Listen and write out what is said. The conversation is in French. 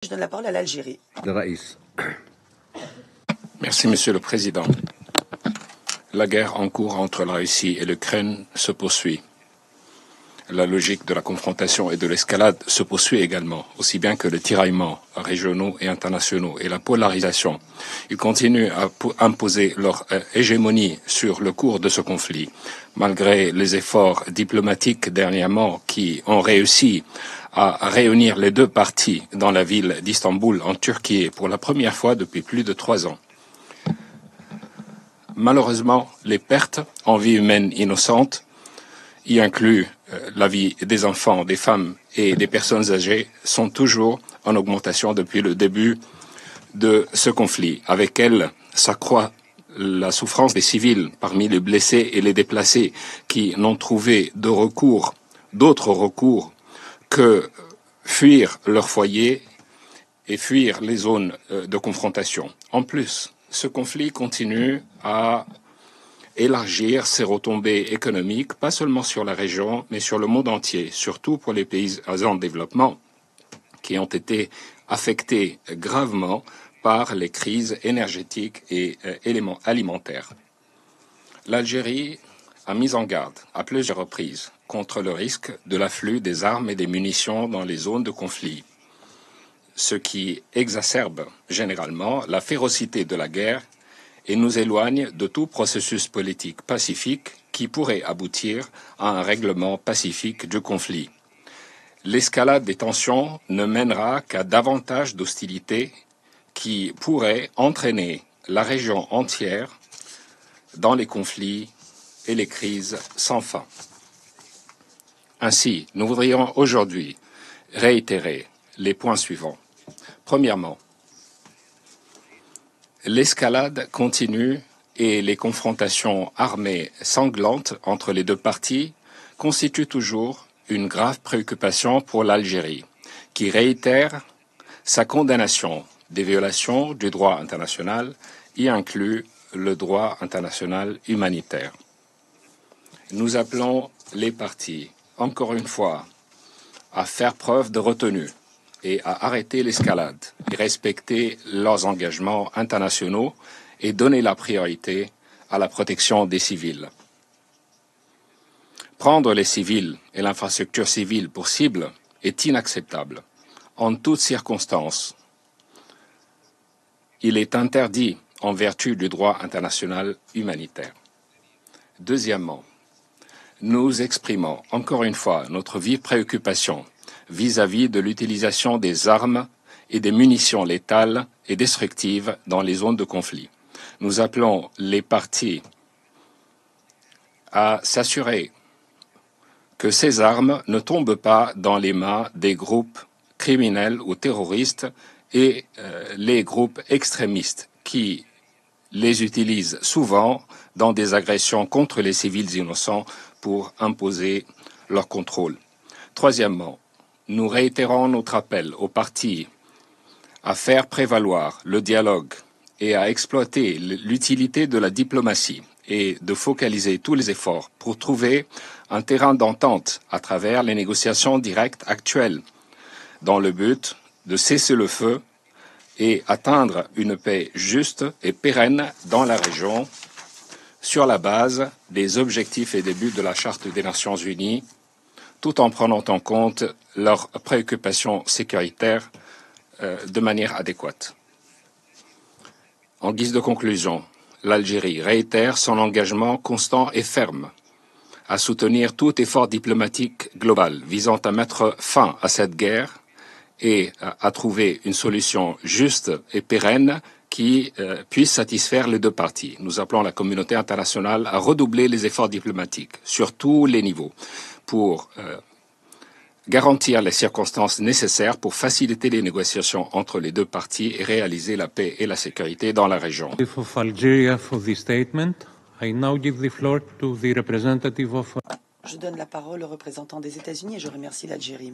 Je donne la parole à l'Algérie. Merci, Monsieur le Président. La guerre en cours entre la Russie et l'Ukraine se poursuit. La logique de la confrontation et de l'escalade se poursuit également, aussi bien que les tiraillements régionaux et internationaux et la polarisation. Ils continuent à imposer leur hégémonie sur le cours de ce conflit, malgré les efforts diplomatiques dernièrement qui ont réussi à réunir les deux parties dans la ville d'Istanbul, en Turquie, pour la première fois depuis plus de 3 ans. Malheureusement, les pertes en vie humaine innocente, y inclus la vie des enfants, des femmes et des personnes âgées, sont toujours en augmentation depuis le début de ce conflit. Avec elle s'accroît la souffrance des civils parmi les blessés et les déplacés qui n'ont trouvé d'autres recours que fuir leur foyer et fuir les zones de confrontation. En plus, ce conflit continue à élargir ses retombées économiques, pas seulement sur la région, mais sur le monde entier, surtout pour les pays en développement qui ont été affectés gravement par les crises énergétiques et alimentaires. L'Algérie a mis en garde à plusieurs reprises contre le risque de l'afflux des armes et des munitions dans les zones de conflit, ce qui exacerbe généralement la férocité de la guerre et nous éloigne de tout processus politique pacifique qui pourrait aboutir à un règlement pacifique du conflit. L'escalade des tensions ne mènera qu'à davantage d'hostilités qui pourraient entraîner la région entière dans les conflits et les crises sans fin. Ainsi, nous voudrions aujourd'hui réitérer les points suivants. Premièrement, l'escalade continue et les confrontations armées sanglantes entre les deux parties constituent toujours une grave préoccupation pour l'Algérie, qui réitère sa condamnation des violations du droit international, y inclut le droit international humanitaire. Nous appelons les parties, encore une fois, à faire preuve de retenue et à arrêter l'escalade et respecter leurs engagements internationaux et donner la priorité à la protection des civils. Prendre les civils et l'infrastructure civile pour cible est inacceptable. En toutes circonstances, il est interdit en vertu du droit international humanitaire. Deuxièmement, nous exprimons encore une fois notre vive préoccupation vis-à-vis de l'utilisation des armes et des munitions létales et destructives dans les zones de conflit. Nous appelons les parties à s'assurer que ces armes ne tombent pas dans les mains des groupes criminels ou terroristes et les groupes extrémistes qui les utilisent souvent dans des agressions contre les civils innocents pour imposer leur contrôle. Troisièmement, nous réitérons notre appel aux parties à faire prévaloir le dialogue et à exploiter l'utilité de la diplomatie et de focaliser tous les efforts pour trouver un terrain d'entente à travers les négociations directes actuelles dans le but de cesser le feu et atteindre une paix juste et pérenne dans la région sur la base des objectifs et des buts de la Charte des Nations Unies, tout en prenant en compte leurs préoccupations sécuritaires de manière adéquate. En guise de conclusion, l'Algérie réitère son engagement constant et ferme à soutenir tout effort diplomatique global visant à mettre fin à cette guerre et à trouver une solution juste et pérenne qui puisse satisfaire les deux parties. Nous appelons la communauté internationale à redoubler les efforts diplomatiques sur tous les niveaux pour garantir les circonstances nécessaires pour faciliter les négociations entre les deux parties et réaliser la paix et la sécurité dans la région. Je donne la parole au représentant des États-Unis et je remercie l'Algérie.